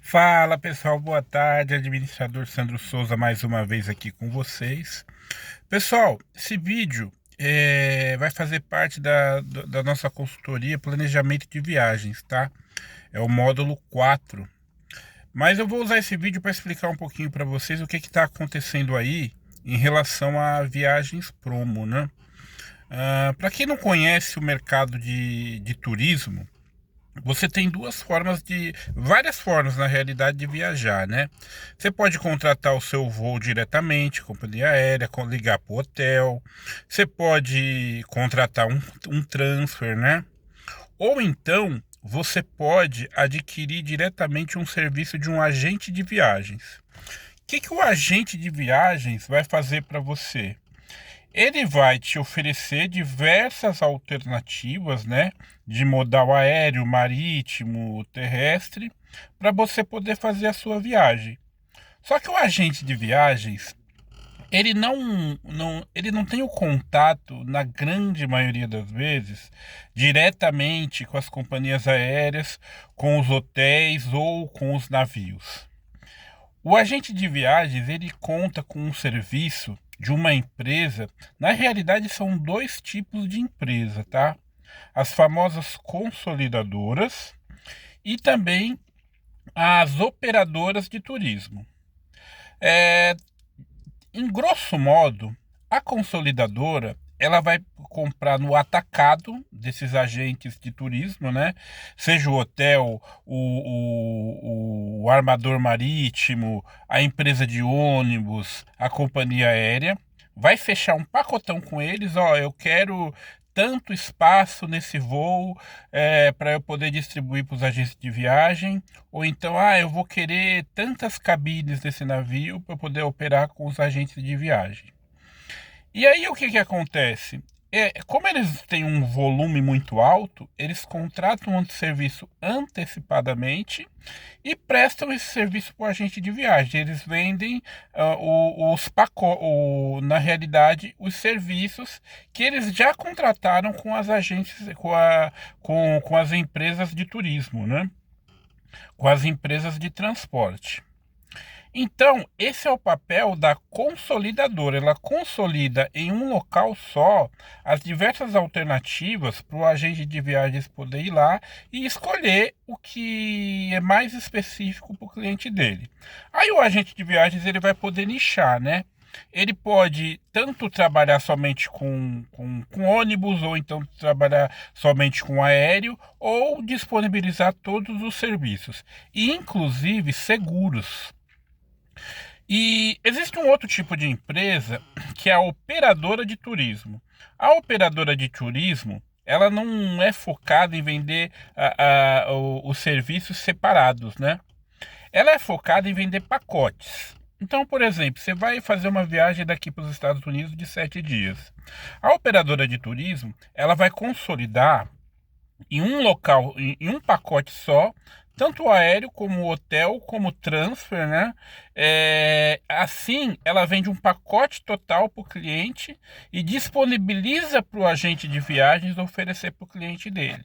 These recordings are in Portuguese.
Fala pessoal, boa tarde. Administrador Sandro Souza mais uma vez aqui com vocês. Pessoal, esse vídeo vai fazer parte da nossa consultoria Planejamento de Viagens, tá? É o módulo 4. Mas eu vou usar esse vídeo para explicar um pouquinho para vocês o que está acontecendo aí em relação a viagens promo, né? Para quem não conhece o mercado de turismo, você tem várias formas na realidade de viajar, né? Você pode contratar o seu voo diretamente, companhia aérea, ligar para o hotel. Você pode contratar um transfer, né? Ou então você pode adquirir diretamente um serviço de um agente de viagens. O que o agente de viagens vai fazer para você? Ele vai te oferecer diversas alternativas, né, de modal aéreo, marítimo, terrestre, para você poder fazer a sua viagem. Só que o agente de viagens, ele não tem o contato, na grande maioria das vezes, diretamente com as companhias aéreas, com os hotéis ou com os navios. O agente de viagens, ele conta com um serviço de uma empresa. Na realidade, são dois tipos de empresa, tá? As famosas consolidadoras e também as operadoras de turismo. É, em grosso modo, a consolidadora ela vai comprar no atacado desses agentes de turismo, né? Seja o hotel, o armador marítimo, a empresa de ônibus, a companhia aérea. Vai fechar um pacotão com eles, ó, eu quero tanto espaço nesse voo para eu poder distribuir para os agentes de viagem, ou então, eu vou querer tantas cabines nesse navio para poder operar com os agentes de viagem. E aí o que acontece? Como eles têm um volume muito alto, eles contratam um serviço antecipadamente e prestam esse serviço para o agente de viagem. Eles vendem os pacotes, na realidade, os serviços que eles já contrataram com as agências, com as empresas de turismo, né? Com as empresas de transporte. Então, esse é o papel da consolidadora. Ela consolida em um local só as diversas alternativas para o agente de viagens poder ir lá e escolher o que é mais específico para o cliente dele. Aí o agente de viagens ele vai poder nichar, né? Ele pode tanto trabalhar somente com ônibus, ou então trabalhar somente com aéreo, ou disponibilizar todos os serviços, e inclusive seguros. E existe um outro tipo de empresa que é a operadora de turismo. A operadora de turismo, ela não é focada em vender os serviços separados, né? Ela é focada em vender pacotes. Então, por exemplo, você vai fazer uma viagem daqui para os Estados Unidos de 7 dias. A operadora de turismo, ela vai consolidar em um local, em um pacote só, tanto o aéreo como o hotel, como o transfer, né? Assim, ela vende um pacote total para o cliente e disponibiliza para o agente de viagens oferecer para o cliente dele.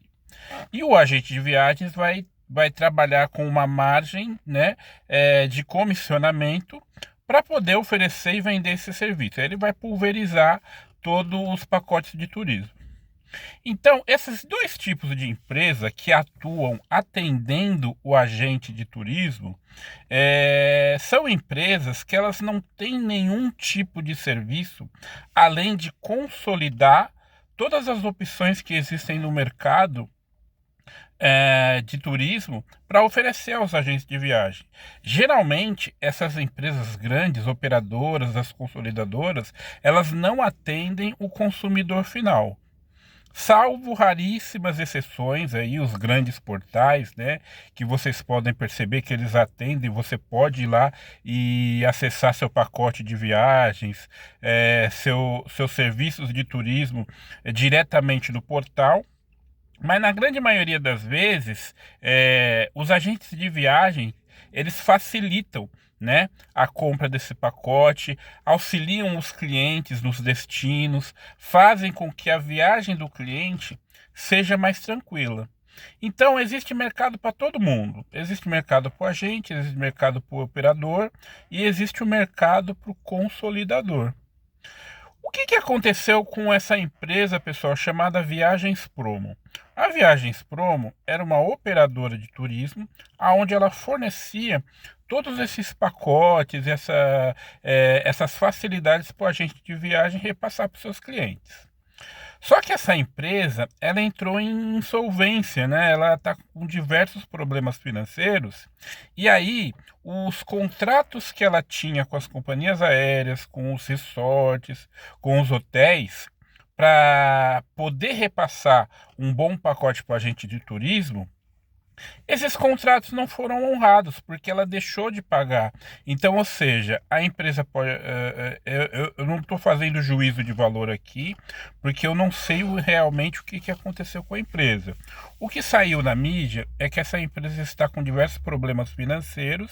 E o agente de viagens vai trabalhar com uma margem, né, de comissionamento para poder oferecer e vender esse serviço. Ele vai pulverizar todos os pacotes de turismo. Então, esses dois tipos de empresa que atuam atendendo o agente de turismo são empresas que elas não têm nenhum tipo de serviço além de consolidar todas as opções que existem no mercado de turismo para oferecer aos agentes de viagem. Geralmente, essas empresas grandes, operadoras, as consolidadoras, elas não atendem o consumidor final. Salvo raríssimas exceções aí, os grandes portais, né, que vocês podem perceber que eles atendem, você pode ir lá e acessar seu pacote de viagens, seus serviços de turismo diretamente no portal. Mas na grande maioria das vezes, os agentes de viagem, eles facilitam, né, a compra desse pacote, auxiliam os clientes nos destinos, fazem com que a viagem do cliente seja mais tranquila. Então, existe mercado para todo mundo. Existe mercado para o agente, existe mercado para o operador e existe o mercado para o consolidador. O que aconteceu com essa empresa, pessoal, chamada Viagens Promo? A Viagens Promo era uma operadora de turismo, onde ela fornecia todos esses pacotes, essas facilidades para o agente de viagem repassar para os seus clientes. Só que essa empresa, ela entrou em insolvência, né? Ela está com diversos problemas financeiros. E aí, os contratos que ela tinha com as companhias aéreas, com os resorts, com os hotéis, para poder repassar um bom pacote para a agente de turismo, esses contratos não foram honrados porque ela deixou de pagar. Então, ou seja, a empresa pode. Eu não estou fazendo juízo de valor aqui, porque eu não sei realmente o que aconteceu com a empresa. O que saiu na mídia é que essa empresa está com diversos problemas financeiros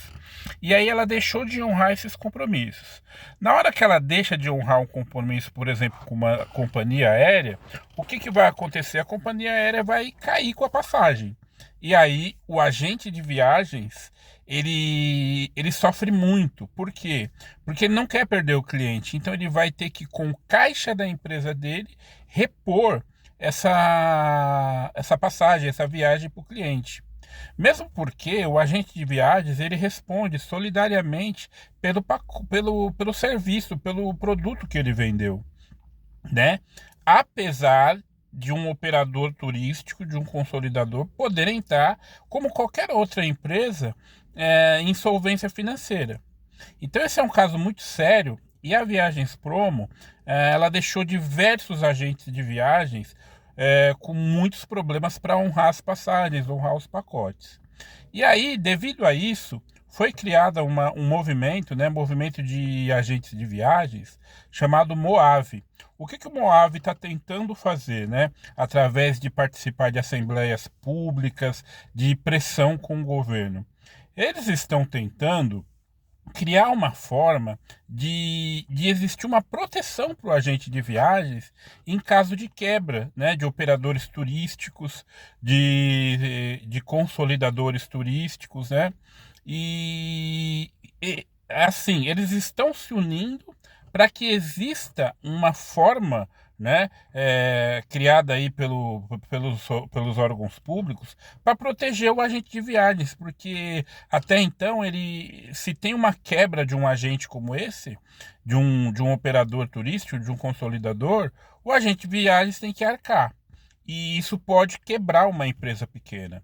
e aí ela deixou de honrar esses compromissos. Na hora que ela deixa de honrar um compromisso, por exemplo, com uma companhia aérea, o que vai acontecer? A companhia aérea vai cair com a passagem. E aí o agente de viagens, ele sofre muito. Por quê? Porque ele não quer perder o cliente. Então ele vai ter que, com o caixa da empresa dele, repor essa passagem, essa viagem para o cliente. Mesmo porque o agente de viagens ele responde solidariamente pelo serviço, pelo produto que ele vendeu, né? Apesar de um operador turístico, de um consolidador, poder entrar, como qualquer outra empresa, em insolvência financeira. Então esse é um caso muito sério e a Viagens Promo, ela deixou diversos agentes de viagens com muitos problemas para honrar as passagens, honrar os pacotes. E aí, devido a isso, foi criado um movimento, né, movimento de agentes de viagens, chamado Moave. O que o Moave está tentando fazer, né, através de participar de assembleias públicas, de pressão com o governo? Eles estão tentando criar uma forma de existir uma proteção para o agente de viagens em caso de quebra, né, de operadores turísticos, de consolidadores turísticos, né? Assim, eles estão se unindo para que exista uma forma, né, criada aí pelos órgãos públicos para proteger o agente de viagens, porque até então se tem uma quebra de um agente como esse, de um operador turístico, de um consolidador, o agente de viagens tem que arcar. E isso pode quebrar uma empresa pequena.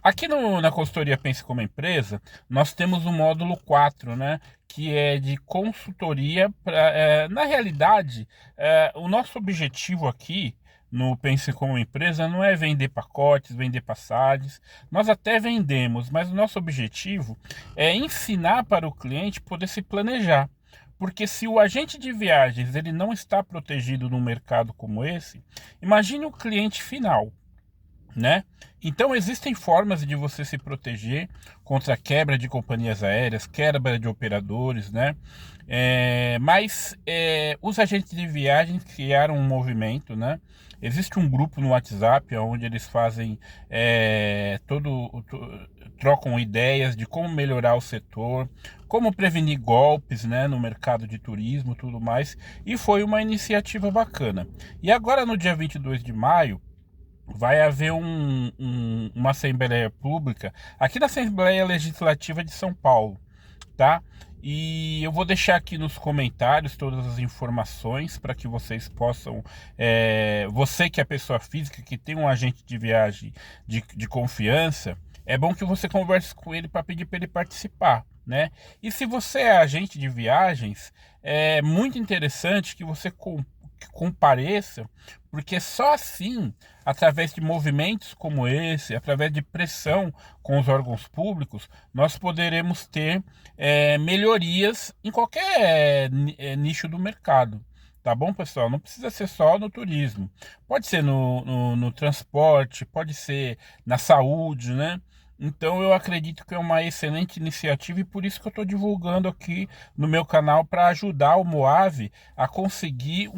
Aqui na consultoria Pense como Empresa, nós temos o módulo 4, né? Que é de consultoria. Na realidade, o nosso objetivo aqui no Pense como Empresa não é vender pacotes, vender passagens. Nós até vendemos, mas o nosso objetivo é ensinar para o cliente poder se planejar. Porque se o agente de viagens ele não está protegido num mercado como esse, imagine o cliente final, né? Então existem formas de você se proteger contra a quebra de companhias aéreas, quebra de operadores, né? Mas os agentes de viagem criaram um movimento, né? Existe um grupo no WhatsApp onde eles fazem trocam ideias de como melhorar o setor, como prevenir golpes, né, no mercado de turismo, tudo mais. E foi uma iniciativa bacana. E agora no dia 22 de maio vai haver uma Assembleia Pública aqui na Assembleia Legislativa de São Paulo, tá? E eu vou deixar aqui nos comentários todas as informações para que vocês possam. Você que é pessoa física, que tem um agente de viagem de confiança, é bom que você converse com ele para pedir para ele participar, né? E se você é agente de viagens, é muito interessante que você compareça, porque só assim, através de movimentos como esse, através de pressão com os órgãos públicos, nós poderemos ter melhorias em qualquer nicho do mercado. Tá bom, pessoal? Não precisa ser só no turismo. Pode ser no transporte, pode ser na saúde, né? Então eu acredito que é uma excelente iniciativa e por isso que eu estou divulgando aqui no meu canal para ajudar o Moave a conseguir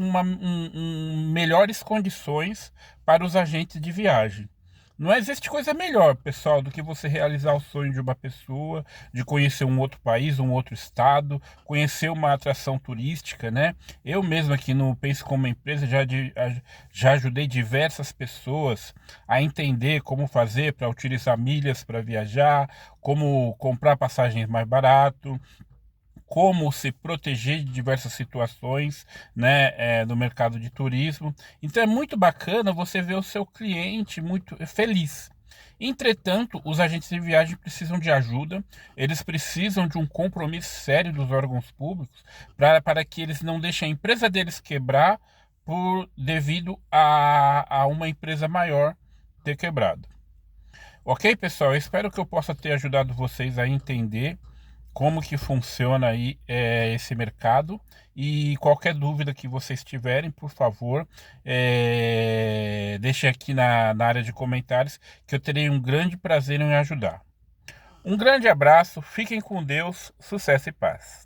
melhores condições para os agentes de viagem. Não existe coisa melhor, pessoal, do que você realizar o sonho de uma pessoa, de conhecer um outro país, um outro estado, conhecer uma atração turística, né? Eu mesmo aqui no Pense Como Empresa já ajudei diversas pessoas a entender como fazer para utilizar milhas para viajar, como comprar passagens mais barato, como se proteger de diversas situações, né, no mercado de turismo. Então é muito bacana você ver o seu cliente muito feliz. Entretanto, os agentes de viagem precisam de ajuda, eles precisam de um compromisso sério dos órgãos públicos para que eles não deixem a empresa deles quebrar devido a uma empresa maior ter quebrado. Ok, pessoal? Eu espero que eu possa ter ajudado vocês a entender como que funciona aí esse mercado, e qualquer dúvida que vocês tiverem, por favor, deixe aqui na área de comentários, que eu terei um grande prazer em ajudar. Um grande abraço, fiquem com Deus, sucesso e paz.